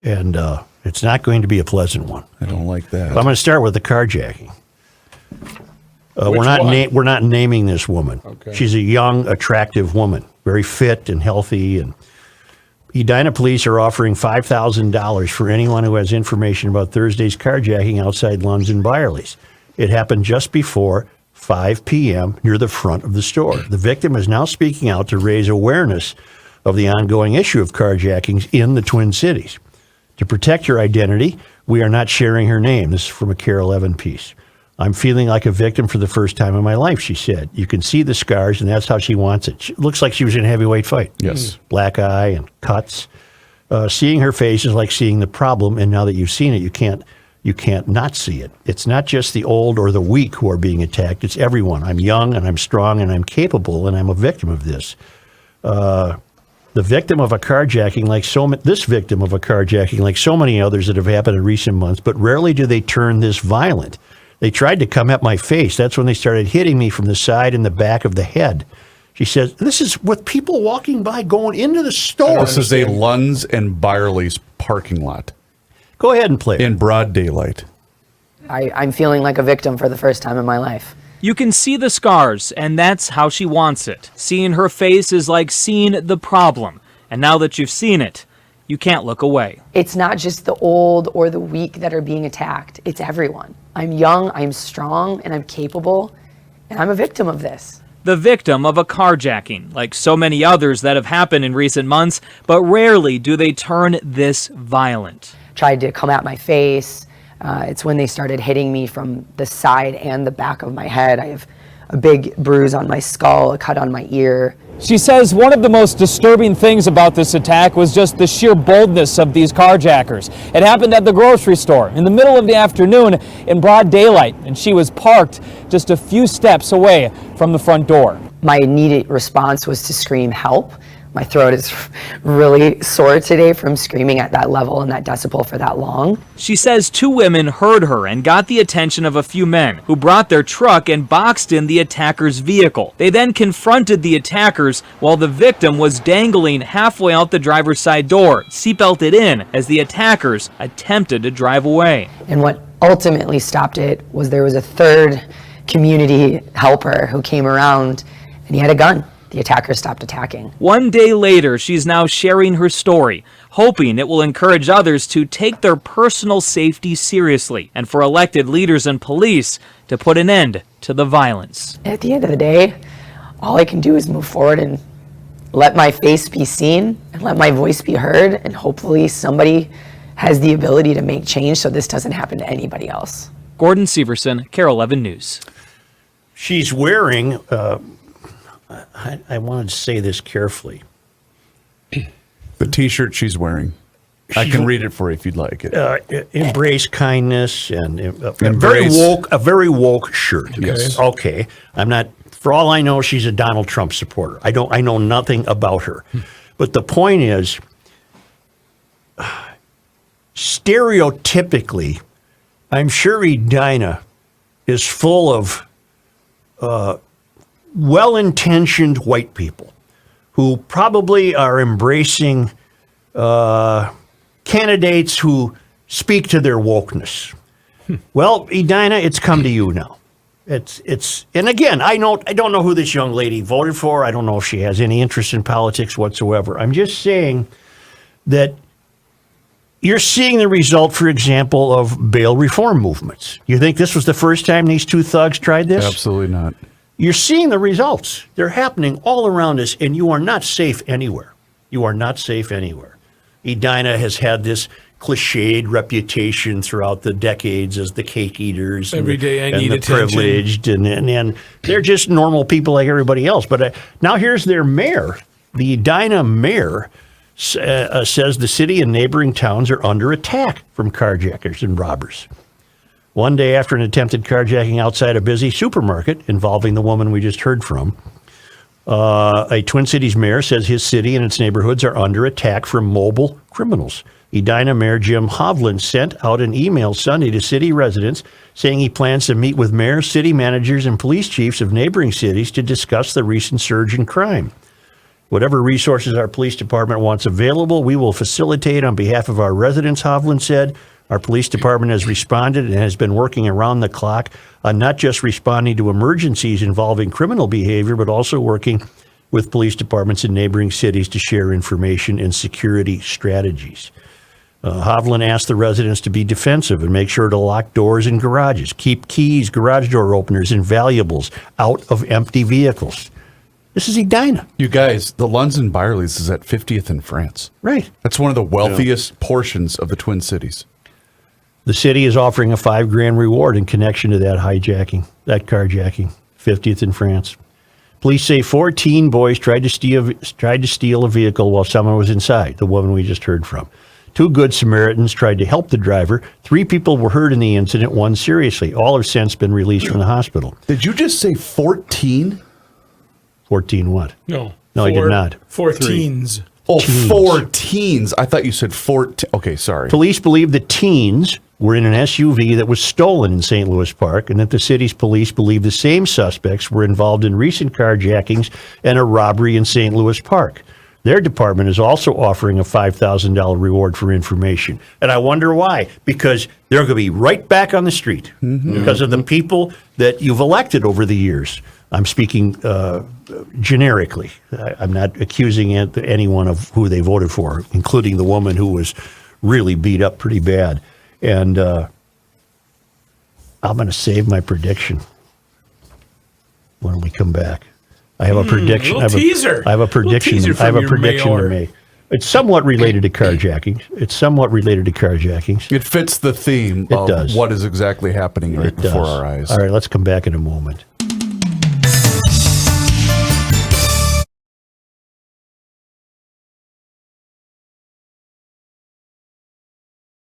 and it's not going to be a pleasant one. I don't like that. So I'm going to start with the carjacking. We're not naming this woman. Okay. She's a young, attractive woman, very fit and healthy. And Edina police are offering $5,000 for anyone who has information about Thursday's carjacking outside Lunds and Byerly's. It happened just before 5 p.m. near the front of the store. The victim is now speaking out to raise awareness of the ongoing issue of carjackings in the Twin Cities. To protect her identity, we are not sharing her name. This is from a Care 11 piece. I'm feeling like a victim for the first time in my life, she said. You can see the scars, and that's how she wants it. It looks like she was in a heavyweight fight. Yes. Black eye and cuts. Seeing her face is like seeing the problem, and now that you've seen it, you can't not see it. It's not just the old or the weak who are being attacked. It's everyone. I'm young, and I'm strong, and I'm capable, and I'm a victim of this. The victim of a carjacking, this victim of a carjacking, like so many others that have happened in recent months, but rarely do they turn this violent. They tried to come at my face. That's when they started hitting me from the side and the back of the head. She says, this is with people walking by going into the store. This is a Lunds and Byerly's parking lot. Go ahead and play it. In broad daylight. I'm feeling like a victim for the first time in my life. You can see the scars, and that's how she wants it. Seeing her face is like seeing the problem. And now that you've seen it, you can't look away. It's not just the old or the weak that are being attacked. It's everyone. I'm young, I'm strong, and I'm capable, and I'm a victim of this. The victim of a carjacking, like so many others that have happened in recent months, but rarely do they turn this violent. Tried to come at my face. It's when they started hitting me from the side and the back of my head. I have a big bruise on my skull, a cut on my ear. She says one of the most disturbing things about this attack was just the sheer boldness of these carjackers. It happened at the grocery store in the middle of the afternoon in broad daylight, and she was parked just a few steps away from the front door. My immediate response was to scream, help. My throat is really sore today from screaming at that level and that decibel for that long. She says 2 women heard her and got the attention of a few men who brought their truck and boxed in the attacker's vehicle. They then confronted the attackers while the victim was dangling halfway out the driver's side door, seatbelted in, as the attackers attempted to drive away. And what ultimately stopped it was there was a third community helper who came around and he had a gun. The attacker stopped attacking. 1 day later, she's now sharing her story, hoping it will encourage others to take their personal safety seriously and for elected leaders and police to put an end to the violence. At the end of the day, all I can do is move forward and let my face be seen and let my voice be heard, and hopefully somebody has the ability to make change so this doesn't happen to anybody else. Gordon Severson, Care 11 News. She's wearing... I wanted to say this carefully. The T-shirt she's wearing. I can read it for you if you'd like it. Embrace kindness and a Embrace. very woke shirt. Yes. Okay. I'm not. For all I know, she's a Donald Trump supporter. I know nothing about her. But the point is, stereotypically, I'm sure Edina is full of well-intentioned white people who probably are embracing candidates who speak to their wokeness. Well, Edina, it's come to you now. It's and again, I don't know who this young lady voted for. I don't know if she has any interest in politics whatsoever. I'm just saying that you're seeing the result, for example, of bail reform movements. You think this was the first time these 2 thugs tried this? Absolutely not. You're seeing the results. They're happening all around us, and you are not safe anywhere. You are not safe anywhere. Edina has had this cliched reputation throughout the decades as the cake eaters Every day I need the attention. privileged, and they're just normal people like everybody else. But now here's their mayor. The Edina mayor says the city and neighboring towns are under attack from carjackers and robbers. 1 day after an attempted carjacking outside a busy supermarket involving the woman we just heard from, a Twin Cities mayor says his city and its neighborhoods are under attack from mobile criminals. Edina Mayor Jim Hovland sent out an email Sunday to city residents saying he plans to meet with mayors, city managers, and police chiefs of neighboring cities to discuss the recent surge in crime. Whatever resources our police department wants available, we will facilitate on behalf of our residents, Hovland said. Our police department has responded and has been working around the clock on not just responding to emergencies involving criminal behavior, but also working with police departments in neighboring cities to share information and security strategies. Hovland asked the residents to be defensive and make sure to lock doors and garages, keep keys, garage door openers, and valuables out of empty vehicles. This is Edina. You guys, the London Byerly's is at 50th in France. Right. That's one of the wealthiest portions of the Twin Cities. The city is offering a $5,000 reward in connection to that carjacking, 50th in France. Police say 14 boys tried to steal a vehicle while someone was inside, the woman we just heard from. 2 good Samaritans tried to help the driver. 3 people were hurt in the incident, 1 seriously. All have since been released from the hospital. Did you just say 14? 14 what? No. No, I did not. 4 teens. Oh, Teens. 4 teens. I thought you said 14. Okay, sorry. Police believe the teens were in an SUV that was stolen in St. Louis Park, and that the city's police believe the same suspects were involved in recent carjackings and a robbery in St. Louis Park. Their department is also offering a $5,000 reward for information. And I wonder why. Because they're going to be right back on the street because of the people that you've elected over the years. I'm speaking generically. I'm not accusing anyone of who they voted for, including the woman who was really beat up pretty bad. And I'm going to save my prediction when we come back. I have a prediction. A little teaser. I have a prediction. Little teaser I have a from your prediction to mayor. make. It's somewhat related to carjackings. It fits the theme It of does. what is exactly happening right It before does. our eyes. All right, let's come back in a moment.